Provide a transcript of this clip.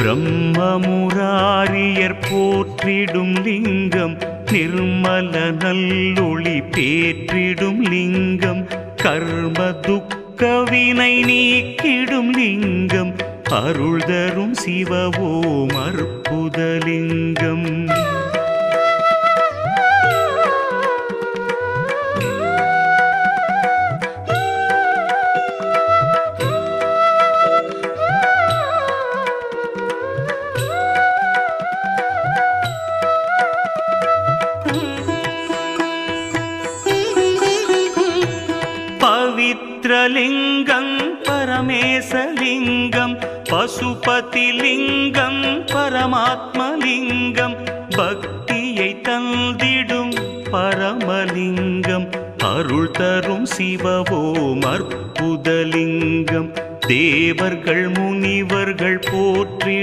பிரம்மமுராரியர் போற்றிடும் லிங்கம், நிர்மல நல்லொளி பேற்றிடும் லிங்கம், கர்ம துக்க வினை நீக்கிடும் லிங்கம், அருள் தரும் சிவவோம் அற்புதலிங்கம். பவித்ரலிங்கம் பரமேசலிங்கம், பசுபதிலிங்கம் பரமாத்மலிங்கம், பக்தியை தந்திடும் பரமலிங்கம், அருள் தரும் சிவவோம் அற்புதலிங்கம், தேவர்கள் முனிவர்கள் போற்றிடும்